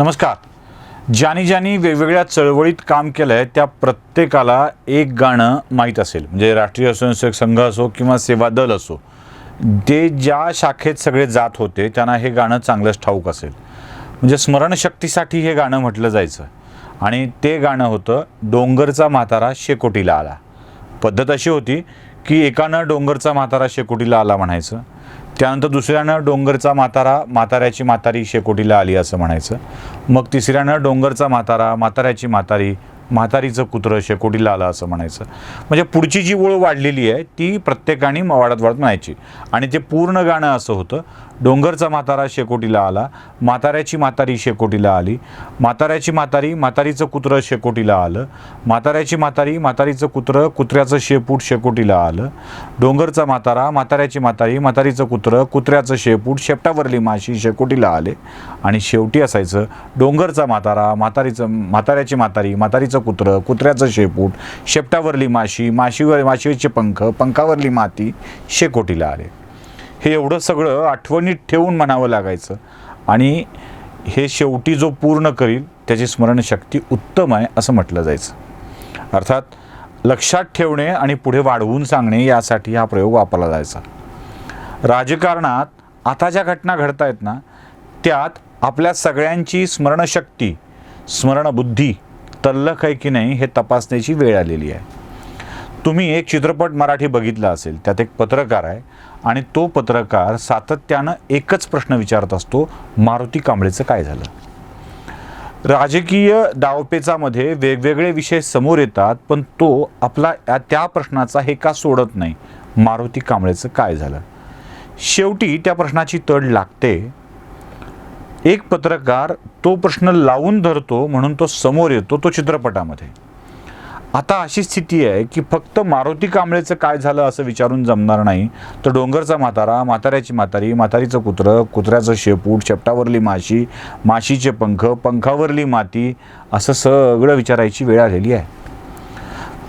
नमस्कार. ज्यांनी ज्यांनी वेगवेगळ्या चळवळीत काम केलं आहे त्या प्रत्येकाला एक गाणं माहीत असेल. म्हणजे राष्ट्रीय स्वयंसेवक संघ असो किंवा सेवा दल असो, ते ज्या शाखेत सगळे जात होते त्यांना हे गाणं चांगलंच ठाऊक असेल. म्हणजे स्मरणशक्तीसाठी हे गाणं म्हटलं जायचं. आणि ते गाणं होतं डोंगरचा म्हातारा शेकोटीला आला. पद्धत अशी होती की एकानं डोंगरचा म्हातारा शेकोटीला आला म्हणायचं, त्यानंतर दुसऱ्यानं डोंगरचा म्हातारा म्हाताऱ्याची म्हातारी शेकोटीला आली असं म्हणायचं, मग तिसऱ्यानं डोंगरचा म्हातारा म्हाताऱ्याची म्हातारी म्हातारीचं कुत्रं शेकोटीला आलं असं म्हणायचं. म्हणजे पुढची जी ओळ वाढलेली आहे ती प्रत्येकाने वाढत वाढत म्हणायची. आणि ते पूर्ण गाणं असं होतं, डोंगरचा म्हातारा शेकोटीला आला, म्हाताऱ्याची म्हातारी शेकोटीला आली, म्हाताऱ्याची म्हातारी म्हातारीचं कुत्रं शेकोटीला आलं, म्हाताऱ्याची म्हातारी म्हातारीचं कुत्रं कुत्र्याचं शेपूट शेकोटीला आलं, डोंगरचा म्हातारा म्हाताऱ्याची म्हातारी म्हातारीचं कुत्रं कुत्र्याचं शेपूट शेपटावरली माशी शेकोटीला आले. आणि शेवटी असायचं डोंगरचा म्हातारा म्हाताऱ्याची म्हातारी म्हातारीचं कुत्रं कुत्र्याचं शेपूट शेपटावरली माशीचे पंख पंखावरली माती शेकोटीला आले. हे एवढं सगळं आठवणीत ठेवून म्हणावं लागायचं. आणि हे शेवटी जो पूर्ण करील त्याची स्मरणशक्ती उत्तम आहे असं म्हटलं जायचं. अर्थात लक्षात ठेवणे आणि पुढे वाढवून सांगणे यासाठी हा प्रयोग वापरला जायचा. राजकारणात आता ज्या घटना घडत आहेत ना, त्यात आपल्या सगळ्यांची स्मरणशक्ती स्मरणबुद्धी तल्लख आहे की नाही हे तपासण्याची वेळ आलेली आहे. तुम्ही एक चित्रपट मराठी बघितला असेल, त्यात एक पत्रकार आहे आणि तो पत्रकार सातत्यानं एकच प्रश्न विचारत असतो, मारुती कांबळेचं काय झालं. राजकीय डावपेचामध्ये वेगवेगळे विषय समोर येतात, पण तो आपला त्या प्रश्नाचा हेका सोडत नाही, मारुती कांबळेचं काय झालं. शेवटी त्या प्रश्नाची तड लागते. एक पत्रकार तो प्रश्न लावून धरतो म्हणून तो समोर येतो तो चित्रपटामध्ये. आता अशी स्थिती आहे की फक्त मारुती कांबळेचं काय झालं असं विचारून जमणार नाही, तर डोंगरचा म्हातारा म्हाताऱ्याची म्हातारी म्हातारीचं कुत्रं कुत्र्याचं शेपूट शेपटावरली माशीचे पंख पंखावरली माती असं सगळं विचारायची वेळ आलेली आहे.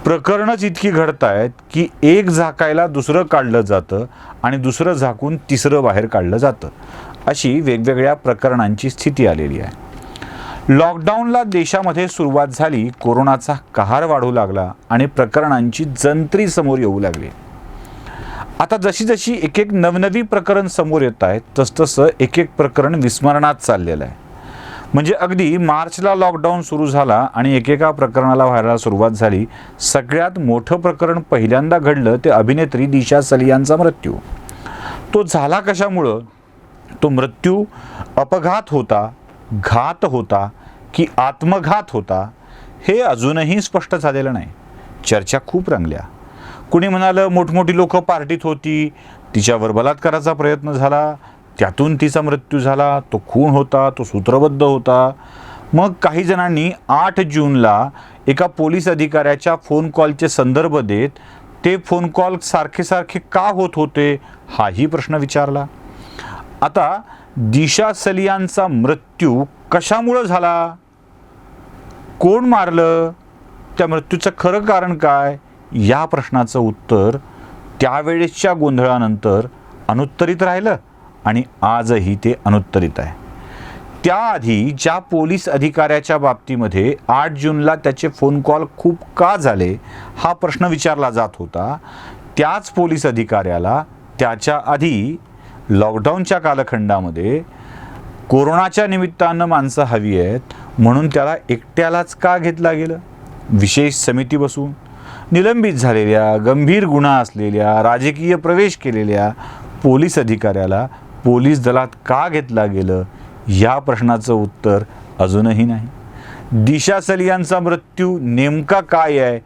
प्रकरणच इतकी घडत आहेत की एक झाकायला दुसरं काढलं जातं आणि दुसरं झाकून तिसरं बाहेर काढलं जातं. अशी वेगवेगळ्या प्रकरणांची स्थिती आलेली आहे. लॉकडाऊनला देशामध्ये सुरुवात झाली, कोरोनाचा कहर वाढू लागला आणि प्रकरणांची जंत्री समोर येऊ लागली. आता जशी जशी एक एक नवनवी प्रकरण समोर येत आहेत तसतसं एक एक प्रकरण विस्मरणात चाललेलं आहे. म्हणजे अगदी मार्चला लॉकडाऊन सुरू झाला आणि एकेका प्रकरणाला व्हायला सुरुवात झाली. सगळ्यात मोठं प्रकरण पहिल्यांदा घडलं ते अभिनेत्री दिशा सलियानचा मृत्यू. तो झाला कशामुळं, तो मृत्यू अपघात होता, घात होता की आत्मघात होता हे अजूनही स्पष्ट झालेलं नाही. चर्चा खूप रंगल्या. कुणी म्हणालं मोठमोठी लोक पार्टीत होती, तिच्यावर बलात्काराचा प्रयत्न झाला, त्यातून तिचा मृत्यू झाला, तो खून होता, तो सूत्रबद्ध होता. मग काही जणांनी 8 जूनला एका पोलीस अधिकाऱ्याच्या फोन कॉलचे संदर्भ देत ते फोन कॉल सारखे सारखे का होत होते हाही प्रश्न विचारला. आता दिशा सलियानचा मृत्यू कशामुळं झाला, कोण मारलं, त्या मृत्यूचं खरं कारण काय, या प्रश्नाचं उत्तर त्यावेळेसच्या गोंधळानंतर अनुत्तरित राहिलं आणि आजही ते अनुत्तरित आहे. त्याआधी ज्या पोलीस अधिकाऱ्याच्या बाबतीमध्ये 8 जूनला त्याचे फोन कॉल खूप का झाले हा प्रश्न विचारला जात होता, त्याच पोलीस अधिकाऱ्याला त्याच्या आधी लॉकडाऊनच्या कालखंडामध्ये कोरोनाच्या निमित्तानं माणसं हवी आहेत म्हणून त्याला एकट्यालाच का घेतला गेलं. विशेष समिती बसून निलंबित झालेल्या, गंभीर गुन्हा असलेल्या, राजकीय प्रवेश केलेल्या पोलीस अधिकाऱ्याला पोलीस दलात का घेतला गेलं या प्रश्नाचं उत्तर अजूनही नाही. दिशा सलियानचा मृत्यू नेमका काय आहे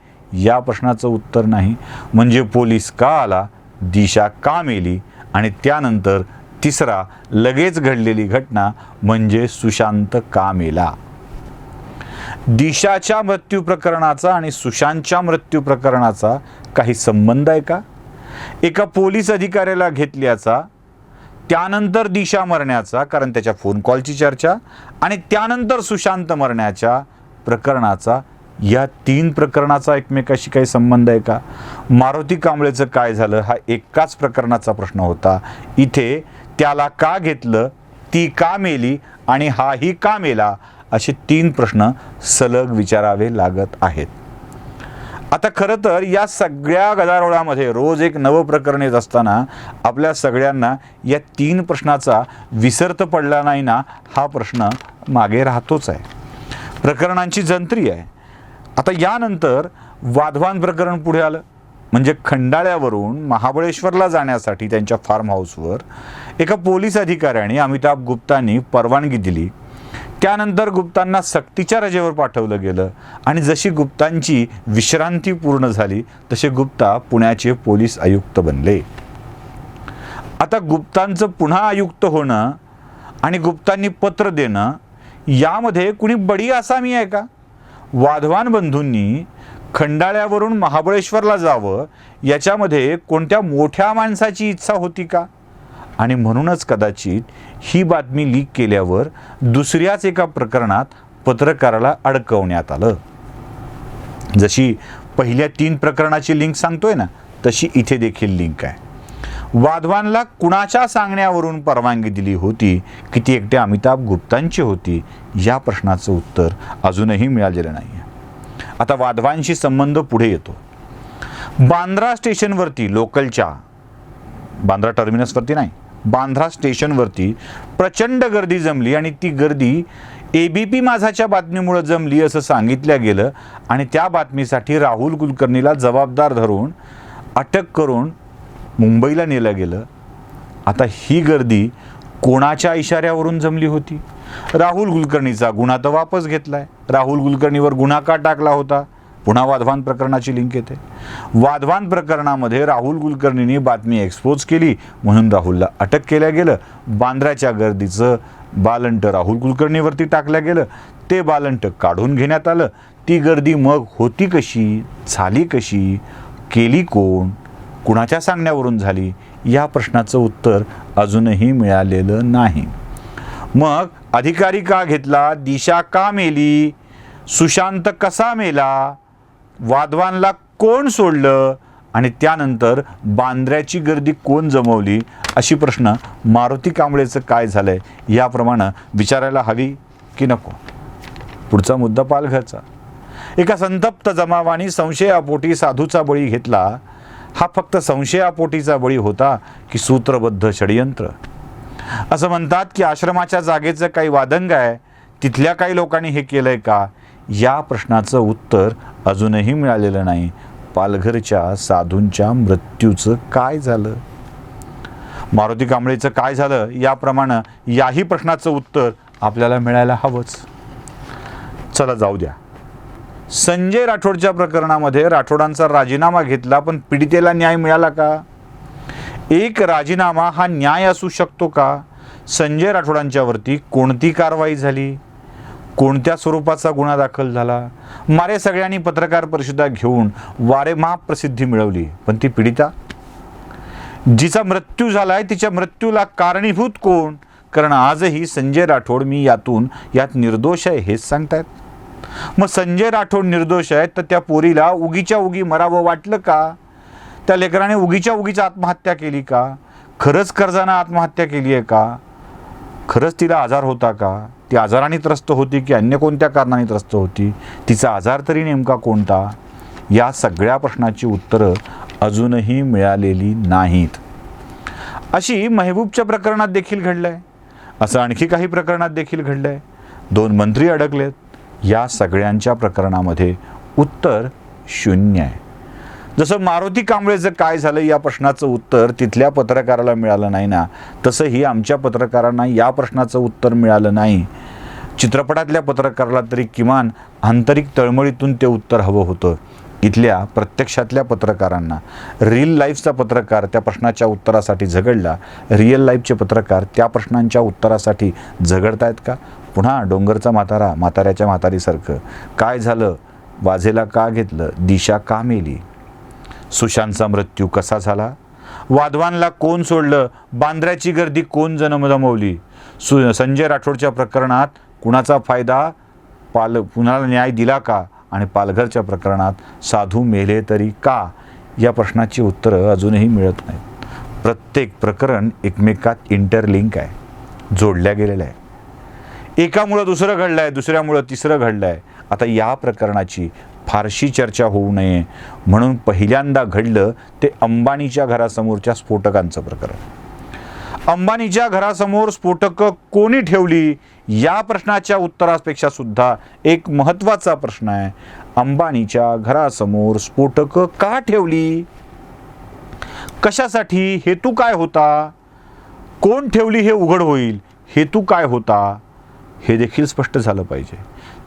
या प्रश्नाचं उत्तर नाही. म्हणजे पोलीस का आला, दिशा का मेली आणि त्यानंतर तिसरा लगेच घडलेली घटना म्हणजे सुशांत का मेला. दिशाच्या मृत्यू प्रकरणाचा आणि सुशांतच्या मृत्यू प्रकरणाचा काही संबंध आहे का. एका पोलीस अधिकाऱ्याला घेतल्याचा, त्यानंतर दिशा मरण्याचा कारण त्याच्या फोन कॉलची चर्चा, आणि त्यानंतर सुशांत मरण्याच्या प्रकरणाचा, या 3 प्रकरणाचा एकमेकाशी काही संबंध आहे का. मारुती कांबळेचं काय झालं हा एकाच प्रकरणाचा प्रश्न होता. इथे त्याला का घेतलं, ती का मेली आणि हाही का मेला असे 3 प्रश्न सलग विचारावे लागत आहेत. आता खरं तर या सगळ्या गदारोळामध्ये रोज एक नवं प्रकरण येत असताना आपल्या सगळ्यांना या 3 प्रश्नाचा विसर तर पडला नाही ना, हा प्रश्न मागे राहतोच आहे. प्रकरणांची जंत्री आहे. आता यानंतर वाधवान प्रकरण पुढे आलं. म्हणजे खंडाळ्यावरून महाबळेश्वरला जाण्यासाठी त्यांच्या फार्म हाऊसवर एका पोलीस अधिकाऱ्याने अमिताभ गुप्तांनी परवानगी दिली. त्यानंतर गुप्तांना सक्तीच्या रजेवर पाठवलं गेलं आणि जशी गुप्तांची विश्रांती पूर्ण झाली तसे गुप्ता पुण्याचे पोलीस आयुक्त बनले. आता गुप्तांचं पुन्हा आयुक्त होणं आणि गुप्तांनी पत्र देणं यामध्ये कुणी बडी आसामी आहे का? वाधवान बंधूंनी खंडाळ्यावरून महाबळेश्वरला जावं याच्यामध्ये कोणत्या मोठ्या माणसाची इच्छा होती का? आणि म्हणूनच कदाचित ही बातमी लीक केल्यावर दुसऱ्याच एका प्रकरणात पत्रकाराला अडकवण्यात आलं. जशी पहिल्या 3 प्रकरणाची लिंक सांगतोय ना, तशी इथे देखील लिंक आहे. वाधवानला कुणाच्या सांगण्यावरून परवानगी दिली होती की ती एकट्या अमिताभ गुप्तांची होती, या प्रश्नाचं उत्तर अजूनही मिळालेलं नाही. आता वाधवांशी संबंध पुढे येतो. बांद्रा स्टेशनवरती, लोकलच्या बांद्रा टर्मिनसवरती नाही, बांद्रा स्टेशनवरती प्रचंड गर्दी जमली आणि ती गर्दी ABP माझाच्या बातमीमुळे जमली असं सांगितलं गेलं आणि त्या बातमीसाठी राहुल कुलकर्णीला जबाबदार धरून अटक करून मुंबईला नेलं गेलं. आता ही गर्दी कोणाच्या इशाऱ्यावरून जमली होती? राहुल कुलकर्णीचा गुन्हा तर वापस घेतलाय. राहुल कुलकर्णीवर गुन्हा का टाकला होता? पुन्हा वाधवान प्रकरणाची लिंक येते. वाधवान प्रकरणामध्ये राहुल कुलकर्णींनी बातमी एक्सपोज केली म्हणून राहुलला अटक केलं गेलं. बांद्राच्या गर्दीचं बालंट राहुल कुलकर्णीवरती टाकलं गेलं. ते बालंट काढून घेण्यात आलं. ती गर्दी मग होती कशी, झाली कशी, केली कोण, कुणाच्या सांगण्यावरून झाली, या प्रश्नाचं उत्तर अजूनही मिळालेलं नाही. मग अधिकारी का घेतला? दिशा का मेली? सुशांत कसा मेला? वाधवानला कोण सोडलं? आणि त्यानंतर बांद्र्याची गर्दी कोण जमवली? अशी प्रश्न मारुती कांबळेचं काय झालंय याप्रमाणे विचारायला हवी की नको? पुढचा मुद्दा पालघरचा. एका संतप्त जमावानी संशयापोटी साधूचा बळी घेतला. हा फक्त संशयापोटीचा बळी होता की सूत्रबद्ध षडयंत्र? असं म्हणतात की आश्रमाच्या जागेचं काही वादंग आहे, तिथल्या काही लोकांनी हे केलंय का? या प्रश्नाचं उत्तर अजूनही मिळालेलं नाही. पालघरच्या साधूंच्या मृत्यूचं काय झालं? मारुती कांबळेचं काय झालं? याप्रमाणे याही प्रश्नाचं उत्तर आपल्याला मिळायला हवंच. चला जाऊ द्या. संजय राठोडच्या प्रकरणामध्ये राठोडांचा राजीनामा घेतला, पण पीडितेला न्याय मिळाला का? एक राजीनामा हा न्याय असू शकतो का? संजय राठोडांच्यावरती कोणती कारवाई झाली? कोणत्या स्वरूपाचा गुन्हा दाखल झाला? मारे सगळ्यांनी पत्रकार परिषदा घेऊन वारेमाप प्रसिद्धी मिळवली, पण ती पीडिता जिचा मृत्यू झालाय तिच्या मृत्यूला कारणीभूत कोण? कारण आजही संजय राठोड मी यात निर्दोष आहे हेच सांगतायत. मग संजय राठोड निर्दोष आहेत तर त्या पोरीला उगीच्या उगी मरावं वाटलं का? त्या लेकराने उगीच्या उगीच आत्महत्या केली का? खरंच कर्जानं आत्महत्या केली आहे का? खरंच तिला आजार होता का? ती आजाराने त्रस्त होती की अन्य कोणत्या कारणाने त्रस्त होती? तिचा आजार तरी नेमका कोणता? या सगळ्या प्रश्नाची उत्तरं अजूनही मिळालेली नाहीत. अशी महबूबच्या प्रकरणात देखील घडलंय. असं आणखी काही प्रकरणात देखील घडलंय. 2 मंत्री अडकलेत. या सगळ्यांच्या प्रकरणामध्ये उत्तर शून्य आहे. जसं मारुती कांबळेचं काय झालं या प्रश्नाचं उत्तर तिथल्या पत्रकाराला मिळालं नाही ना, तसंही आमच्या पत्रकारांना या प्रश्नाचं उत्तर मिळालं नाही. चित्रपटातल्या पत्रकाराला तरी किमान आंतरिक तळमळीतून ते उत्तर हवं होतं. इथल्या प्रत्यक्षातल्या पत्रकारांना, रिअल लाईफचा पत्रकार त्या प्रश्नाच्या उत्तरासाठी झगडला, रिअल लाईफचे पत्रकार त्या प्रश्नांच्या उत्तरासाठी झगडतायत का? पुन्हा डोंगरचा म्हातारा म्हाताऱ्याच्या म्हातारीसारखं. काय झालं? वाझेला का घेतलं? दिशा का मेली? सुशांतचा मृत्यू कसा झाला? वाधवानला कोण सोडलं? बांद्र्याची गर्दी कोण जमवली? संजय राठोडच्या प्रकरणात कुणाचा फायदा? कुणाला न्याय दिला का? आणि पालघरच्या प्रकरणात साधू मेले तरी का? या प्रश्नाची उत्तरं अजूनही मिळत नाहीत. प्रत्येक प्रकरण एकमेकात इंटरलिंक आहे, जोडल्या गेलेलं आहे. एकामुळं दुसरं घडलंय, दुसऱ्यामुळं तिसरं घडलंय. आता या प्रकरणाची फारशी चर्चा होऊ नये म्हणून पहिल्यांदा घडलं ते अंबानीच्या घरासमोरच्या स्फोटकांचं प्रकरण. अंबानीच्या घरासमोर स्फोटकं कोणी ठेवली या प्रश्नाच्या उत्तरापेक्षा सुद्धा एक महत्त्वाचा प्रश्न आहे, अंबानीच्या घरासमोर स्फोटकं का ठेवली, कशासाठी, हेतू काय होता, कोण ठेवली हे उघड होईल, हेतू काय होता हे देखील स्पष्ट झालं पाहिजे.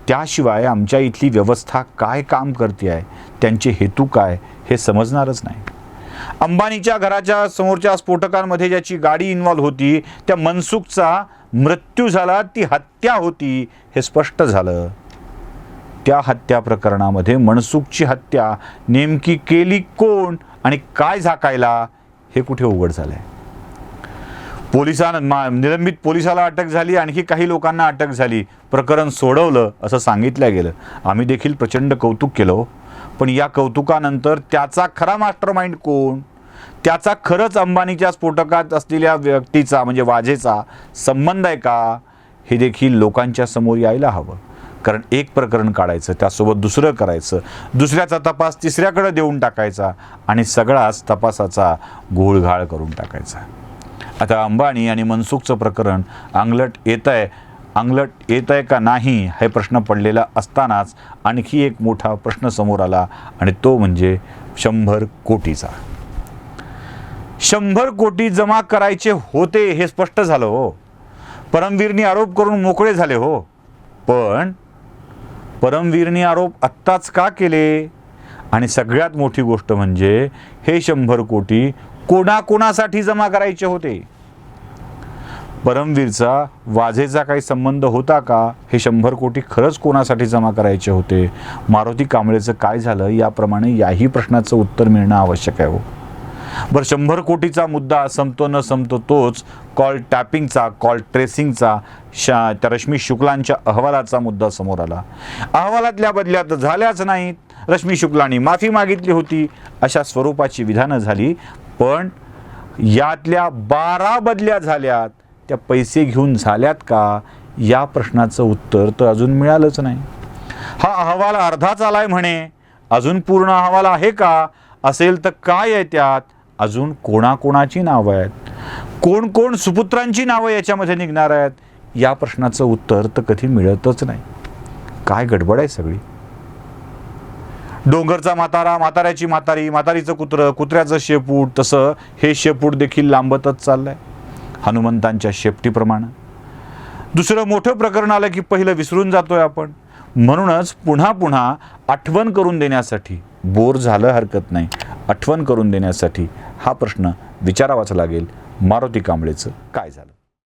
त्याशिवाय आमच्या इथली व्यवस्था काय काम करते आहे, त्यांचे हेतू काय हे समजणारच नाही. अंबानीच्या घराच्या समोरच्या स्फोटकांमध्ये ज्याची गाडी इन्व्हॉल्व होती त्या मनसुखचा मृत्यू झाला, ती हत्या होती हे स्पष्ट झालं. त्या हत्या प्रकरणामध्ये मनसुखची हत्या नेमकी केली कोण आणि काय झाकायला हे कुठे उघड झालंय. निलंबित पोलिसाला अटक झाली, आणखी काही लोकांना अटक झाली, प्रकरण सोडवलं असं सांगितलं गेलं. आम्ही देखील प्रचंड कौतुक केलं. पण या कौतुकानंतर त्याचा खरा मास्टरमाइंड कोण, त्याचा खरंच अंबानीच्या स्फोटकात असलेल्या व्यक्तीचा म्हणजे वाझेचा संबंध आहे का हे देखील लोकांच्या समोर यायला हवं. कारण एक प्रकरण काढायचं, त्यासोबत दुसरं करायचं, दुसऱ्याचा तपास तिसऱ्याकडे देऊन टाकायचा आणि सगळाच तपासाचा घोळघाळ करून टाकायचा. आता अंबानी आणि मनसुखचं प्रकरण अंगलट येत आहे का नाही हे प्रश्न पडलेला असतानाच आणखी एक मोठा प्रश्न समोर आला आणि तो म्हणजे 100 कोटीचा. 100 कोटी जमा करायचे होते हे स्पष्ट झालं हो. परमवीरनी आरोप करून मोकळे झाले हो. पण परमवीरनी आरोप आत्ताच का केले आणि सगळ्यात मोठी गोष्ट म्हणजे हे 100 कोटी कोणाकोणासाठी जमा करायचे होते. परमवीरचा वाझेचा काही संबंध होता का, हे 100 कोटी खरंच कोणासाठी जमा करायचे होते, मारुती कांबळेचं काय झालं, याप्रमाणे याही प्रश्नाचं उत्तर मिळणं आवश्यक आहे हो. बरं, 100 कोटीचा मुद्दा संपतो न संपतो तोच कॉल टॅपिंगचा, कॉल ट्रेसिंगचा, त्या रश्मी शुक्लांच्या अहवालाचा मुद्दा समोर आला. अहवालातल्या बदल्या तर झाल्याच नाहीत, रश्मी शुक्लांनी माफी मागितली होती, अशा स्वरूपाची विधानं झाली. पण यातल्या 12 बदल्या झाल्यात, त्या पैसे घेऊन झाल्यात का या प्रश्नाचं उत्तर तर अजून मिळालंच नाही. हा अहवाल अर्धाच आलाय म्हणे, अजून पूर्ण अहवाल आहे का, असेल तर काय आहे त्यात, अजून कोणाकोणाची नावं आहेत, कोण कोण सुपुत्रांची नावं याच्यामध्ये निघणार आहेत, या प्रश्नाचं उत्तर तर कधी मिळतच नाही. काय गडबड आहे सगळी. डोंगरचा म्हातारा, म्हाताऱ्याची म्हातारी, म्हातारीचं कुत्रं, कुत्र्याचं शेपूट, तसं हे शेपूट देखील लांबतच चाललंय हनुमंतांच्या शेपटीप्रमाणे. दुसरं मोठं प्रकरण आलं की पहिलं विसरून जातोय आपण. म्हणूनच पुन्हा पुन्हा आठवण करून देण्यासाठी, बोर झालं हरकत नाही, आठवण करून देण्यासाठी हा प्रश्न विचारावाच लागेल, मारुती कांबळेचं काय झालं.